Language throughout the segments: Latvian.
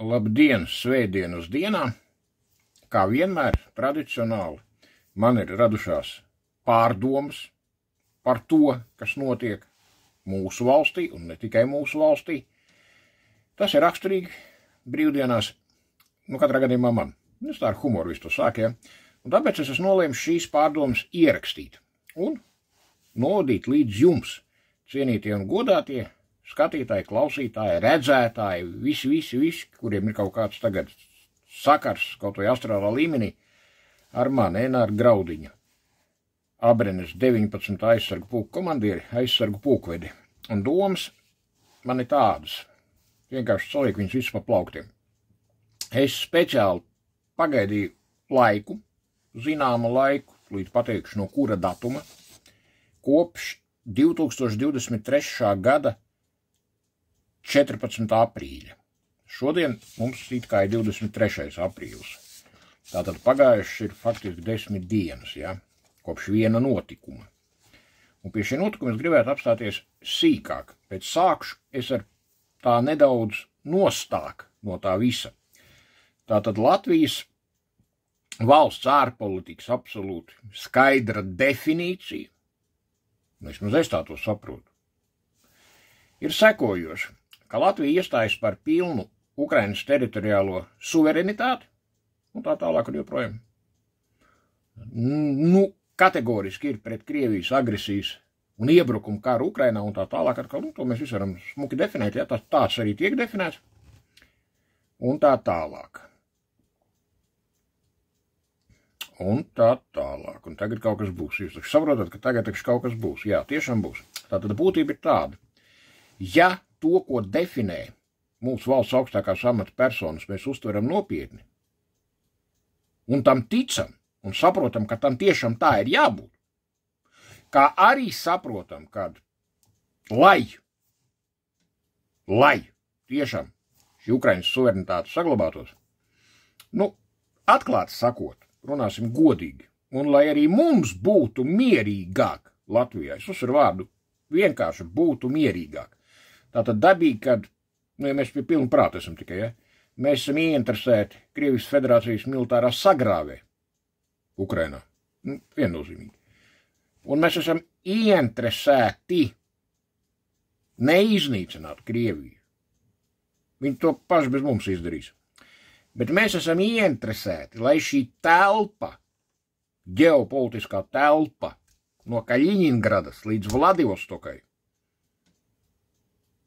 Labdien, svētdienas dienā! Kā vienmēr, tradicionāli, man ir radušās pārdomas par to, kas notiek mūsu valstī, un ne tikai mūsu valstī. Tas ir raksturīgi brīvdienās, katrā gadījumā man. Es tā ar humoru visu to sāku, ja? Un tāpēc es esmu nolēmis šīs pārdomas ierakstīt un nodīt līdz jums, cienītie un godātie skatītāji, klausītāji, redzētāji, visi, kuriem ir kaut kāds tagad sakars, kaut vai astrālā līmenī, ar mani, Enāra Graudiņa, Abrenes 19 aizsargu pulku komandieri, aizsargu pulkvedi. Un domas man ir tādas, vienkārši saliek viņus visus pa plauktiem. Es speciāli pagaidīju laiku, zināmu laiku, līdz pateikšu no kura datuma, kopš 2023. gada 14. aprīļa. Šodien mums it kā ir 23. aprīlis. Tātad pagājuši ir faktiski 10 dienas, ja, kopš viena notikuma. Un pie šī notikuma es gribētu apstāties sīkāk, bet sākšu es ar tā nedaudz nostāk no tā visa. Tātad Latvijas valsts ārpolitikas absolūti skaidra definīcija, vismaz es tā to saprotu, ir sekojoša, ka Latvija iestājas par pilnu Ukrainas teritoriālo suverenitāti, un tā tālāk un joprojām. Kategoriski ir pret Krievijas agresijas un iebrukumu karu Ukrainā un tā tālāk, atkal, to mēs visi varam smuki definēt, ja tāds arī tiek definēts, un tā tālāk. Un tā tālāk, un tagad kaut kas būs. Jūs saprotat, ka tagad kaut kas būs. Jā, tiešām būs. Tātad būtība ir tāda. Ja to, ko definē mūsu valsts augstākās amata personas, mēs uztveram nopietni, un tam ticam, un saprotam, ka tam tiešām tā ir jābūt, kā arī saprotam, ka lai tiešām šī Ukrainas suverenitāte saglabātos, atklāti sakot, runāsim godīgi, un lai arī mums būtu mierīgāk Latvijā, es uzsveru vārdu, vienkārši būtu mierīgāk. Tātad dabīgi, kad, ja mēs pie pilnu prātu esam tikai, ja, mēs esam ieinteresēti Krievijas Federācijas militārā sagrāvē Ukrainā, viennozīmīgi. Un mēs esam ieinteresēti neiznīcināt Krieviju. Viņi to paši bez mums izdarīs. Bet mēs esam ieinteresēti, lai šī telpa, ģeopolitiskā telpa no Kaļiņingradas līdz Vladivostokai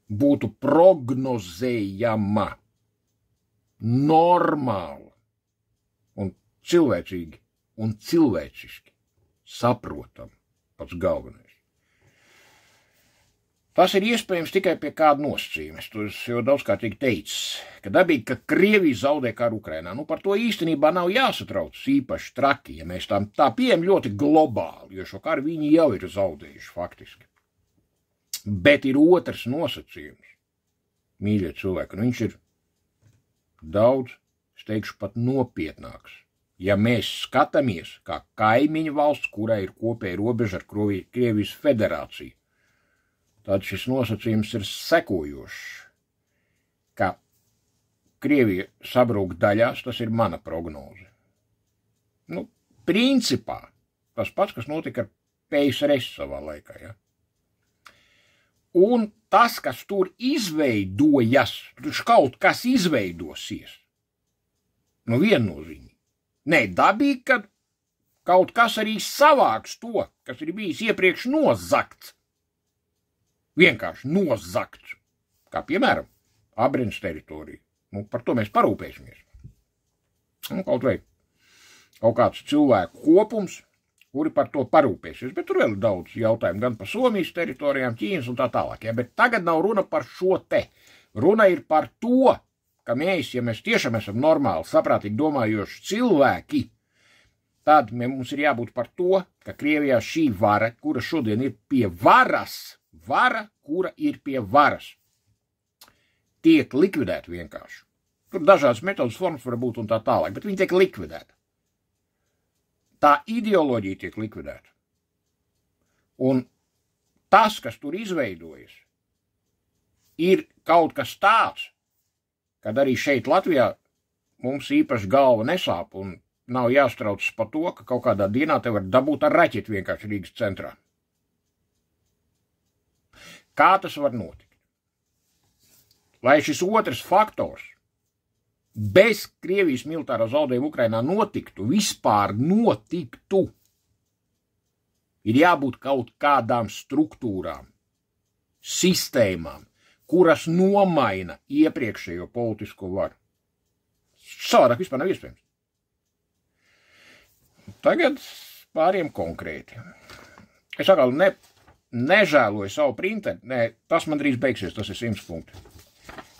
būtu prognozējama, normāla un cilvēcīgi un cilvēciski saprotama, pats galvenais. Tas ir iespējams tikai pie kāda nosacījuma. Es to jau daudzkārtīgi teicis, ka dabīgi, ka Krievija zaudē karu Ukrainā. Par to īstenībā nav jāsatrauc īpaši traki, ja mēs tā pieejam ļoti globāli, jo šo karu viņi jau ir zaudējuši faktiski. Bet ir otrs nosacījums, mīļie cilvēki, un viņš ir daudz, es teikšu, pat nopietnāks. Ja mēs skatāmies kā kaimiņu valsts, kurai ir kopēja robeža ar Krievijas Federāciju, tad šis nosacījums ir sekojošs, ka Krievija sabrūk daļās, tas ir mana prognoze. Principā tas pats, kas notika ar PSRS savā laikā, ja. Un tas, kas tur izveidojas, tur kaut kas izveidosies. Viennozīmīgi. Nē, dabīgi, ka kaut kas arī savāks to, kas ir bijis iepriekš nozakts. Vienkārši nozakts, kā piemēram Abrenes teritorija. Par to mēs parūpēsimies. Kaut vai kaut kāds cilvēku kopums, kuri par to parūpēsies, bet tur vēl ir daudz jautājumu gan par Somijas teritorijām, Ķīnas un tā tālāk. Ja? Bet tagad nav runa par šo te. Runa ir par to, ka mēs, ja mēs tiešām esam normāli, saprātīgi domājoši cilvēki, tad mums ir jābūt par to, ka Krievijā šī vara, kura šodien ir pie varas, kura ir pie varas, tiek likvidēta vienkārši. Tur dažādas metodas formas var būt un tā tālāk, bet viņi tiek likvidēta. Tā ideoloģija tiek likvidēta. Un tas, kas tur izveidojas, ir kaut kas tāds, kad arī šeit Latvijā mums īpaši galva nesāp un nav jāstraucas par to, ka kaut kādā dienā te var dabūt ar raķeti vienkārši Rīgas centrā. Kā tas var notikt? Lai šis otrs faktors bez Krievijas militāro zaudējumu Ukrainā notiktu, vispār notiktu, ir jābūt kaut kādām struktūrām, sistēmām, kuras nomaina iepriekšējo politisko varu. Savādāk vispār nav iespējams. Tagad pāriem konkrēti. Es atkal nežēloju savu printeri. Nē, tas man drīz beigsies, tas ir 100 punkti.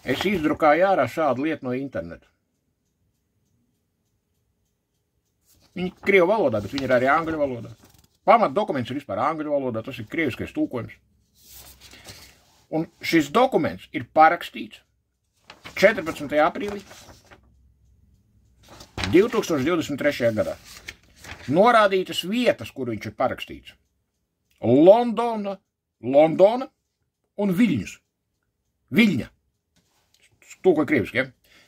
Es izdrukāju ārā šādu lietu no interneta. Viņi krievu valodā, bet viņi ir arī angļu valodā. Pamat dokuments ir vispār angļu valodā, tas ir krieviskais tulkojums. Un šis dokuments ir parakstīts 14. aprīlī 2023. gadā. Norādītas vietas, kur viņš ir parakstīts. Londona un Viļņus. Viļņa. Tūko krieviski, ja?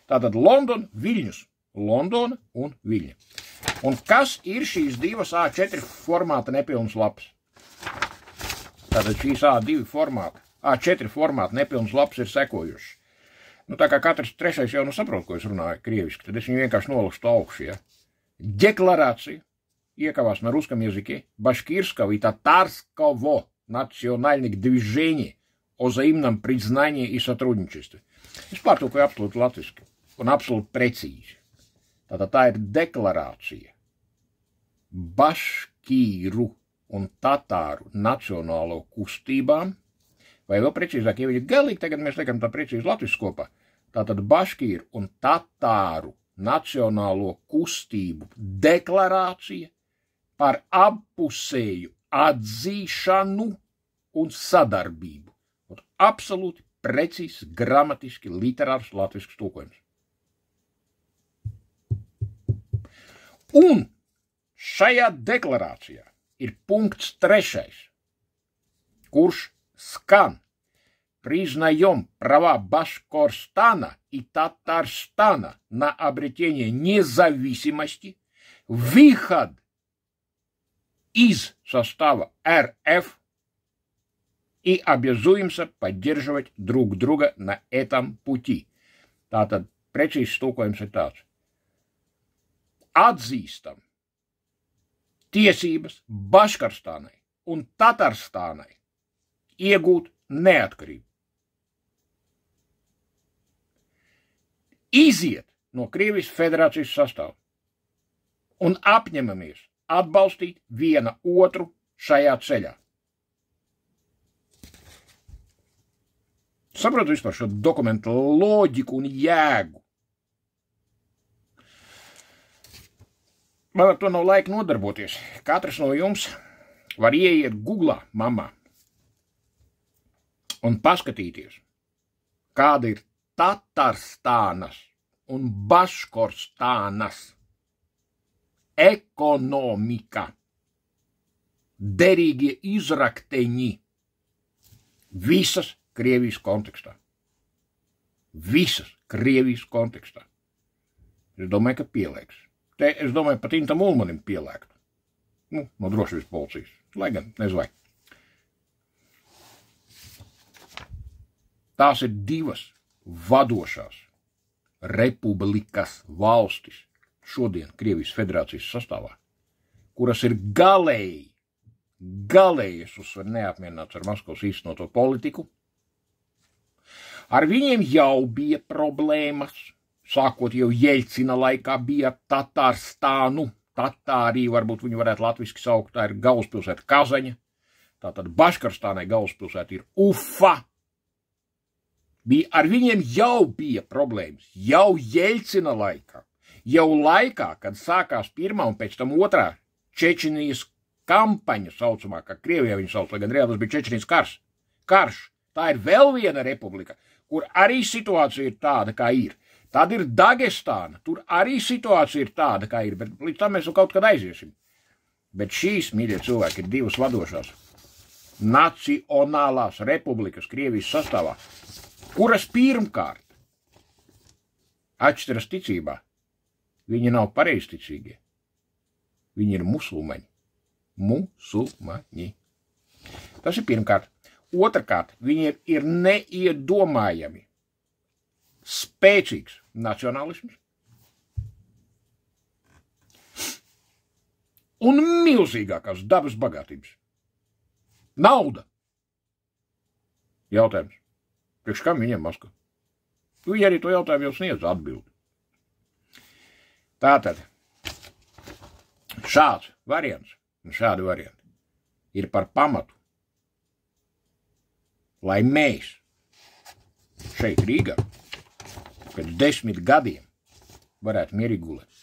Tātad Londona, Viļņus. Londona un Viļņa. Un kas ir šīs divas A4 formāta nepilnas lapas? Tātad šīs A4 formāta nepilnas lapas ir sekojušas. Nu, tā kā katrs trešais jau saprot, ko es runāju krieviski, tad es viņu vienkārši nolakstu augšu, ja? Декларация, иековас на русском языке, башкирского и татарского национальных движений о взаимном признании и сотрудничестве. Es pārtulkoju absolūti latviski un absolūti precīzi. Tātad tā ir deklarācija baškīru un tatāru nacionālo kustībām, vai vēl precīzāk, ja viņi ir galīgi, tagad mēs liekam tā precīzi latviski kopā. Tātad baškīru un tatāru nacionālo kustību deklarācija par appusēju atzīšanu un sadarbību. Un absolūti precīzs, gramatiski, literārs latvisks tulkojums. Un šajā deklarācijā ir punkts 3, kurš skan: Признаем права Башкортостана и Татарстана на обретение независимости, выход из состава РФ и обязуемся поддерживать друг друга на этом пути. Tātad precīzs tulkojums ir tāds. Atzīstam tiesības Baškortānai un Tatarstānai iegūt neatkarību. Iziet no Krievijas federācijas sastāvā un apņemamies atbalstīt viena otru šajā ceļā. Saprotu vispār šo dokumentu loģiku un jēgu. Man ar to nav laika nodarboties. Katrs no jums var ieiet Googlā mamā un paskatīties, kāda ir Tatarstānas un Baškortānas ekonomika, derīgie izrakteņi visas Krievijas kontekstā. Visas Krievijas kontekstā. Es domāju, ka pielieks. Te, es domāju, pat Intam Ulmanim pieliektu. Nu, no drošības policijas. Lai gan, nezvai. Tās ir divas vadošās republikas valstis šodien Krievijas federācijas sastāvā, kuras ir galēji, es uzsveru, neapmierināts ar Maskavas īstenoto politiku. Ar viņiem jau bija problēmas, sākot jau Jeļcina laikā bija Tatarstānu, Tatārī, varbūt viņu varētu latviski saukt, tā ir galvaspilsēta Kazaņa, tātad Baškortānai galvaspilsēta ir Ufa. Ar viņiem jau bija problēmas, jau Jeļcina laikā, jau laikā, kad sākās pirmā un pēc tam otrā Čečenijas kampaņa saucamā, kā Krievijā viņu sauc, lai gan reāli tas bija Čečenijas karš. Tā ir vēl viena republika, kur arī situācija ir tāda, kā ir. Tad ir Dagestāna, tur arī situācija ir tāda, kā ir, bet līdz tam mēs kaut kad aiziesim. Bet šīs, mīļie cilvēki, ir divas vadošās nacionālās republikas Krievijas sastāvā, kuras pirmkārt atšķiras ticībā. Viņi nav pareizticīgie. Viņi ir musulmaņi. Musulmaņi. Tas ir pirmkārt. Otrkārt, viņi ir neiedomājami spēcīgs nacionālisms un milzīgākās dabas bagātības. Nauda. Jautājums. Priekš kam viņiem Maskava? Viņi arī to jautājumu jau sniedz atbildi. Tātad, šāds variants un šādi varianti ir par pamatu, lai mēs šeit Rīgā pēc 10 gadiem varētu mierīgi gulēt.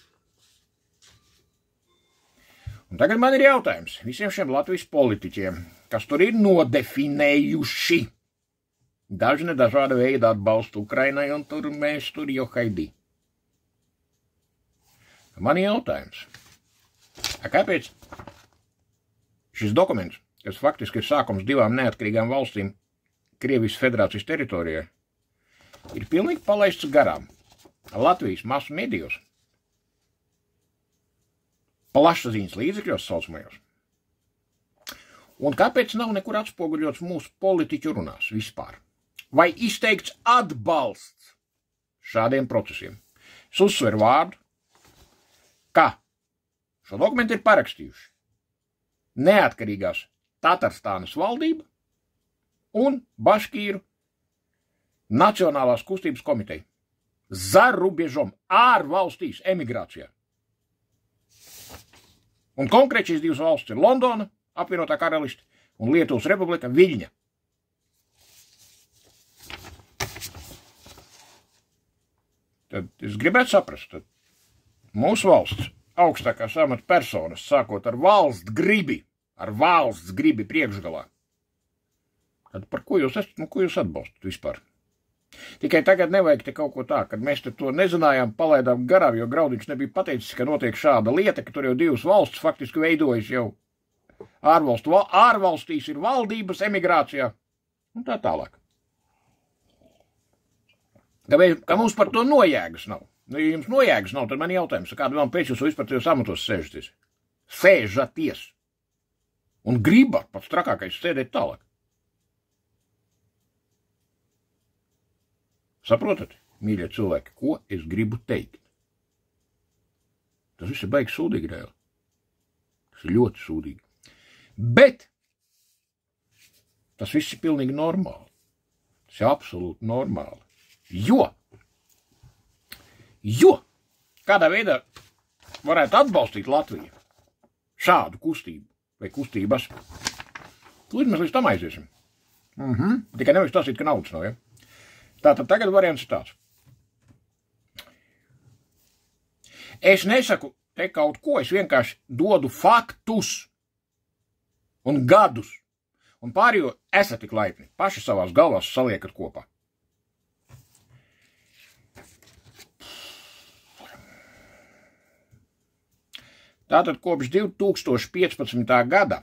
Un tagad man ir jautājums visiem šiem Latvijas politiķiem, kas tur ir nodefinējuši dažne dažāda veida atbalstu Ukrainai, un tur mēs tur jau haidī. Man ir jautājums, kāpēc šis dokuments, kas faktiski ir sākums 2 neatkarīgām valstīm Krievijas federācijas teritorijā, ir pilnīgi palaists garām Latvijas masu medijos, plašsaziņas līdzekļos saucamajos. Un kāpēc nav nekur atspoguļots mūsu politiķu runās vispār? Vai izteikts atbalsts šādiem procesiem? Es uzsveru vārdu, ka šo dokumentu ir parakstījuši neatkarīgās Tatarstānas valdība un Baškīru Nacionālās kustības komiteja za rubežom ārvalstīs emigrācijā. Un konkrēti šīs 2 valstis ir Londona, apvienotā karaliste, un Lietuvas republika Viļņa. Tad es gribētu saprast, tad mūsu valsts augstākās amata personas, sākot ar valsts gribi priekšgalā. Tad par ko jūs esat, ko jūs atbalstat vispār? Tikai tagad nevajag te kaut ko tā, kad mēs te to nezinājām, palaidām garām, jo Graudiņš nebija pateicis, ka notiek šāda lieta, ka tur jau 2 valstis faktiski veidojas jau ārvalstīs ir valdības emigrācijā un tā tālāk. Ka mums par to nojēgas nav. Nu, ja jums nojēgas nav, tad man jautājums, kādu vēl pēc jūs vispār tajos amatos sēžaties? Sēžaties. Un gribat pats trakākais sēdēt tālāk. Saprotat, mīļie cilvēki, ko es gribu teikt? Tas viss ir baigi sūdīgi, reāli. Tas ir ļoti sūdīgi. Bet tas viss ir pilnīgi normāli. Tas ir absolūti normāli. Jo kādā veidā varētu atbalstīt Latviju šādu kustību vai kustības. Tūlīt mēs līdz tam aiziesim. Tikai nevajag stāstīt, ka naudas nav, ja? Tātad tagad variants ir tāds. Es nesaku te kaut ko, es vienkārši dodu faktus un gadus. Un pārējo esat tik laipni. Paši savās galvās saliekat kopā. Tātad kopš 2015. gada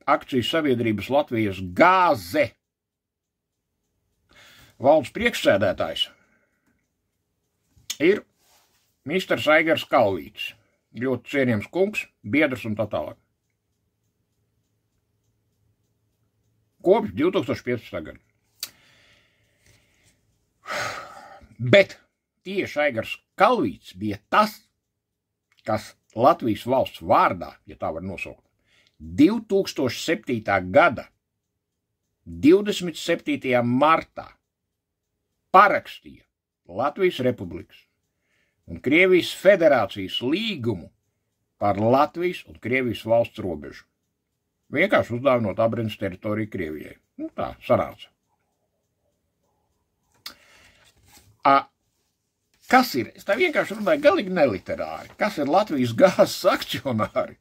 akcijas sabiedrības Latvijas gāze valdes priekšsēdētājs ir misters Aigars Kalvītis. Ļoti cienījams kungs, biedrs un tā tālāk. Kopš 2015. gada. Bet tieši Aigars Kalvītis bija tas, kas Latvijas valsts vārdā, ja tā var nosaukt, 2007. gada 27. martā parakstīja Latvijas Republikas un Krievijas federācijas līgumu par Latvijas un Krievijas valsts robežu. Vienkārši uzdāvinot Abrenes teritoriju Krievijai. Nu tā, sanāca. Kas ir? Es tā vienkārši runāju galīgi neliterāri. Kas ir Latvijas gāzes akcionāri?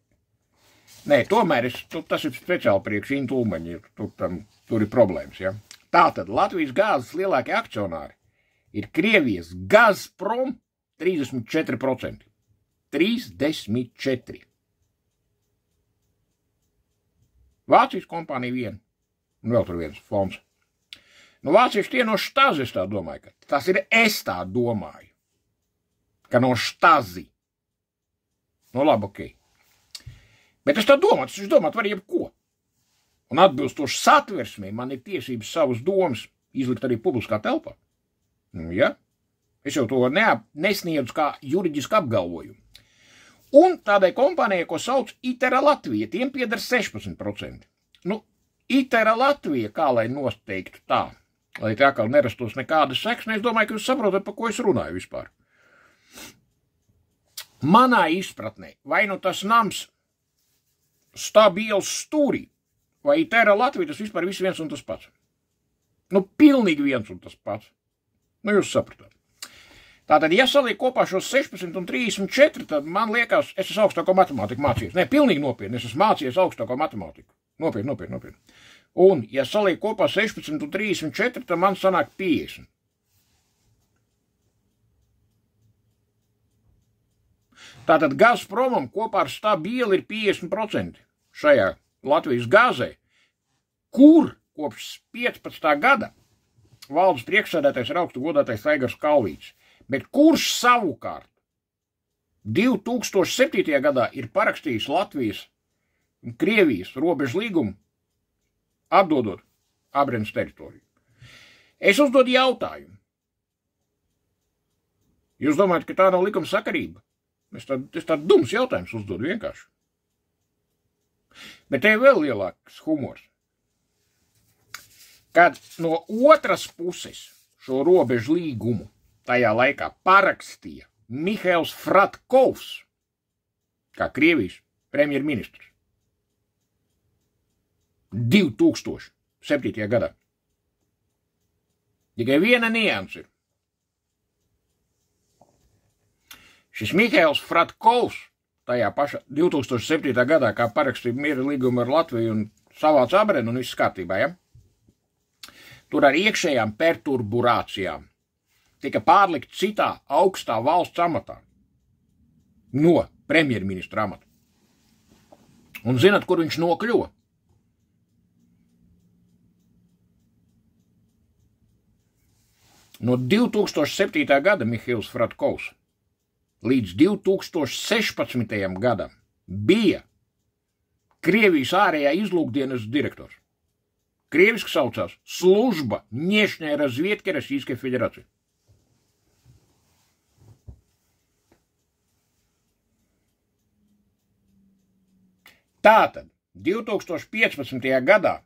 Nē, tomēr tas ir speciāli priekš Intu Ulmaņi. Tur ir problēmas, ja? Tātad Latvijas gāzes lielākie akcionāri ir Krievijas Gazprom 34%. 34%. Vācijas kompānija viena. Un vēl tur viens fonds. Nu, vācieši tie no štāzi, es tā domāju, ka tas ir es tā domāju. ka no štazi. Nu, labi, ok. Bet es tā domāju, tas domāt var jebko. Un atbilstoši satversmē man ir tiesības savas domas izlikt arī publiskā telpā. Nu, ja? Es jau to nesniedzu kā juridisku apgalvojumu. Un tādai kompānijai, ko sauc Itera Latvija, tiem pieder 16%. Nu, Itera Latvija, kā lai noteiktu tā, lai tā kā nerastos nekādas seksnes, es domāju, ka jūs saprotat, pa ko es runāju vispār. Manā izpratnē, vai nu tas nams stabils stūrī, vai Itera Latvija, tas vispār viss viens un tas pats. Nu, pilnīgi viens un tas pats. Nu, jūs sapratāt. Tātad, ja saliek kopā šos 16 un 34, tad man liekas, es esmu augstāko matemātiku mācījies. Nē, pilnīgi nopietni, es esmu mācījies augstāko matemātiku. Nopietni. Un, ja saliek kopā 16 un 34, tad man sanāk 50. Tātad Gazpromam kopā ar Stabielu ir 50% šajā Latvijas gāzē, kur kopš 15. gada valdes priekšsēdētājs ir augstu godātais Aigars Kalvītis, bet kurš savukārt 2007. gadā ir parakstījis Latvijas un Krievijas robežu līgumu, atdodot Abrenes teritoriju. Es uzdodu jautājumu. Jūs domājat, ka tā nav likuma sakarība? Es tādu dums jautājums uzdodu vienkārši. Bet te ir vēl lielāks humors. Kad no otras puses šo robežu līgumu tajā laikā parakstīja Mihails Fratkovs, kā Krievijas premjerministrs, 2007. gadā. Tikai viena nianse ir. Šis Mihails Fratkovs tajā pašā 2007. gadā, kā parakstīja miera līgumu ar Latviju un savāca Abrenu un viss kārtībā, ja? Tur ar iekšējām perturburācijām tika pārlikt citā augstā valsts amatā no premjerministra amata. Un zināt, kur viņš nokļuva? No 2007. gada Mihails Fratkovs līdz 2016. gadam bija Krievijas ārējā izlūkdienas direktors. Krieviski saucās Služba Внешней разведки Российской Федерации. Tātad 2015. gadā,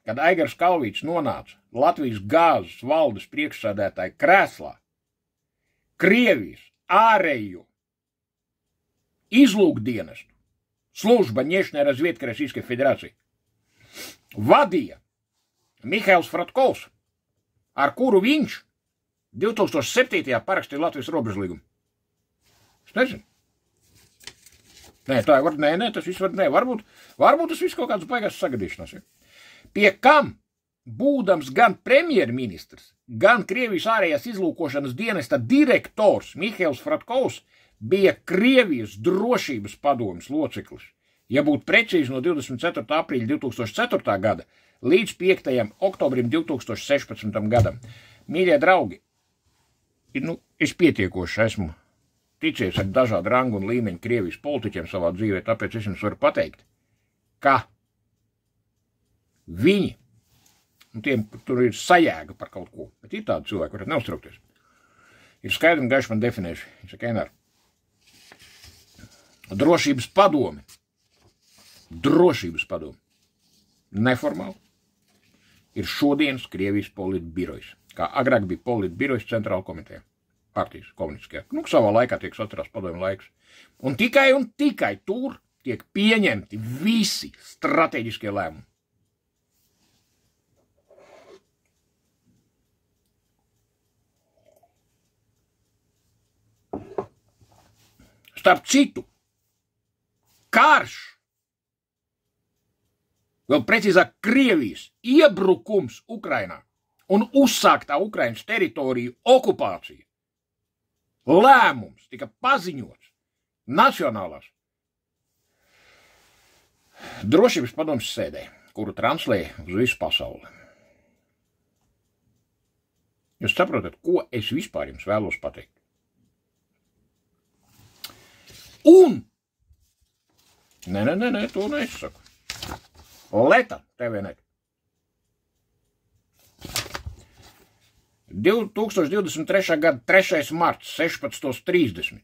kad Aigars Kalvītis nonāca Latvijas gāzes valdes priekšsēdētāja krēslā, Krievijas ārējo izlūkdienestu Služba Внешней разведки Российской Федерации vadīja Mihails Fratkovs, ar kuru viņš 2007. parakstīja Latvijas robežu līgumu. Es nezinu. Nē, tā var, nē, tas viss var, nē, varbūt tas viss kaut kāds baigās sagadīšanās. Ja? Pie kam, būdams gan premjerministrs, gan Krievijas ārējās izlūkošanas dienesta direktors Mihails Fratkovs bija Krievijas drošības padomes loceklis, ja būtu precīzi no 24. aprīļa 2004. gada līdz 5. oktobrim 2016. gadam. Mīļie draugi, es pietiekoši esmu ticies ar dažādu rangu un līmeņu Krievijas politiķiem savā dzīvē, tāpēc es jums varu pateikt, ka viņi, un tiem tur ir sajēga par kaut ko, bet ir tādi cilvēki, varat neuztraukties, ir skaidri un gaiši man definējuši, viņš saka, Enar, drošības padome, neformāli, ir šodienas Krievijas politbirojs, kā agrāk bija politbirojs centrāla komiteja, partijas komunistiskajā. Savā laikā tiek atcerās padomju laiks. Un tikai tur tiek pieņemti visi strateģiskie lēmumi. Starp citu, karš, vēl precīzāk Krievijas iebrukums Ukrainā un uzsāktā Ukrainas teritoriju okupācija, lēmums tika paziņots Nacionālās drošības padomes sēdē, kuru translēja uz visu pasauli. Jūs saprotat, ko es vispār jums vēlos pateikt? Un, nē, to nesaku. Leta, TVNet. 2023. gada 3. marts, 16:30.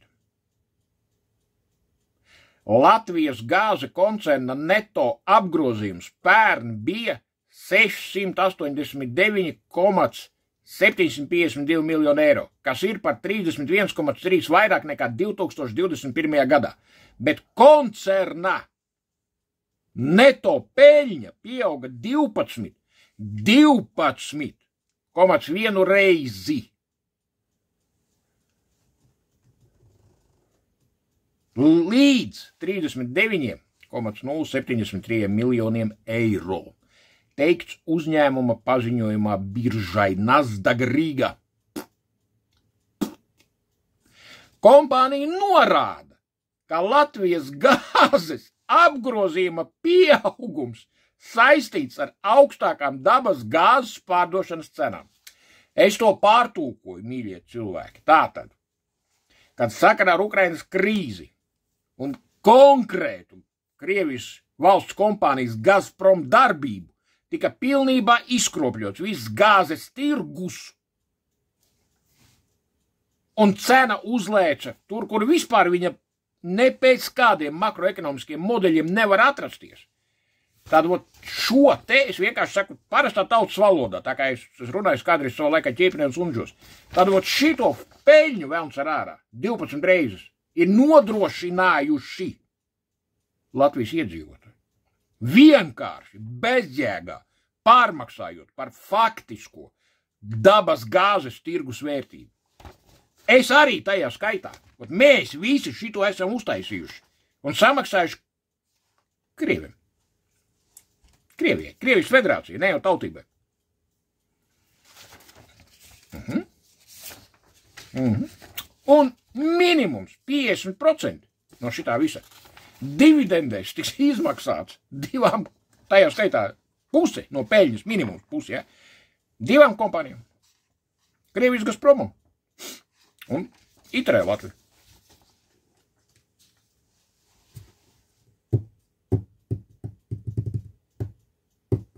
Latvijas gāze koncerna neto apgrozījums pērn bija 689,752 miljonu eiro, kas ir par 31,3 vairāk nekā 2021. gadā. Bet koncerna neto peļņa pieauga 12,1 reizi. Līdz 39,073 miljoniem eiro. Teikts uzņēmuma paziņojumā biržai Nasdaq Rīga. Kompānija norāda, ka Latvijas gāzes apgrozījuma pieaugums saistīts ar augstākām dabas gāzes pārdošanas cenām. Es to pārtulkoju, mīļie cilvēki. Tātad, kad sakarā ar Ukrainas krīzi un konkrētu Krievijas valsts kompānijas Gazprom darbību tika pilnībā izkropļots viss gāzes tirgus un cena uzlēca tur, kur vispār viņa ne pēc kādiem makroekonomiskiem modeļiem nevar atrasties. Tad šo te es vienkārši saku parastā tautas valodā, tā kā es runāju kādreiz savu laikā ķēpinēm sunžos. Tad šito peļņu velns ar ārā 12 reizes ir nodrošinājuši Latvijas iedzīvotāji. Vienkārši bezjēgā pārmaksājot par faktisko dabas gāzes tirgus vērtību. Es arī tajā skaitā. Mēs visi šito esam uztaisījuši un samaksājuši Krieviem. Krievijas federācija, ne jau tautībai. Un minimums 50% no šitā visa dividendēs tiks izmaksāts divām, tajā skaitā puse no peļņas, minimums puse, ja? Divām kompānijām. Krievijas Gazpromam un ITRE Latviju.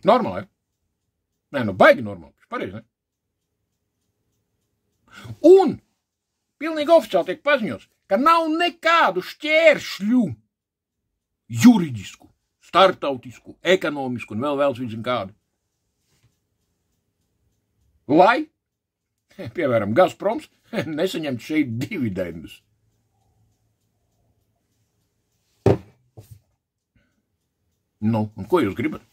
Normāli. Nē, baigi normāli. Pareizi, ne? Un pilnīgi oficiāli tiek paziņots, ka nav nekādu šķēršļu juridisku, startautisku, ekonomisku un vēl zin kādu. Lai, piemēram, Gazproms nesaņemt šeit dividendus. Nu, un ko jūs gribat?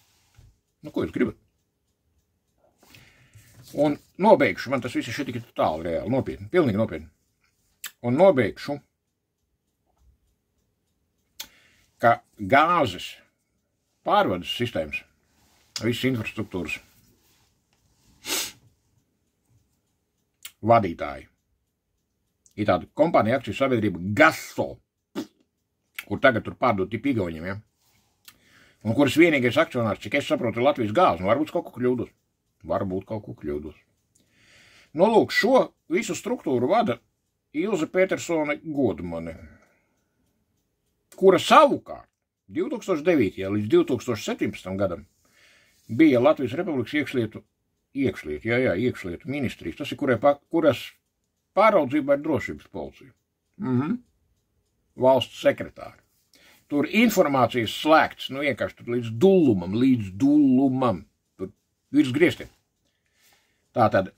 Un nobeigšu, man tas viss šeit tikai tālu reāli, nopietni, pilnīgi nopietni. Un nobeigšu, ka gāzes pārvades sistēmas, visas infrastruktūras vadītāji ir tāda kompānija akciju sabiedrība Gaso, kur tagad tur pārdot tipi igauņiem, ja? Un kuras vienīgais akcionārs, cik es saprotu, ir Latvijas gāze. Nu, varbūt kaut ko kļūdos. Nu, lūk, šo visu struktūru vada Ilze Petersone Godmane, kura savukārt 2009. Līdz 2017. gadam bija Latvijas Republikas iekšlietu ministrijas. Tas ir, kuras pāraudzībā ir drošības policija. Valsts sekretāri. Tur informācijas slēgts, nu vienkārši tur līdz dullumam, tur virs griestiem. Tātad,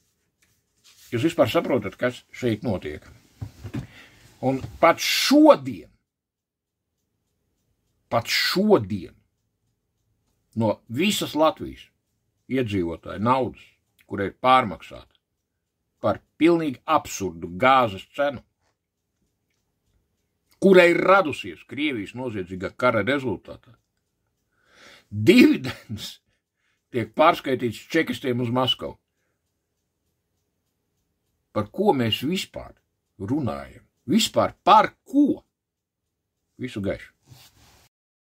jūs vispār saprotat, kas šeit notiek. Un pat šodien no visas Latvijas iedzīvotāju naudas, kur ir pārmaksāta par pilnīgi absurdu gāzes cenu, kurai ir radusies Krievijas noziedzīgā kara rezultātā. Dividends tiek pārskaitīts čekistiem uz Maskavu. Par ko mēs vispār runājam? Vispār par ko? Visu gaišu.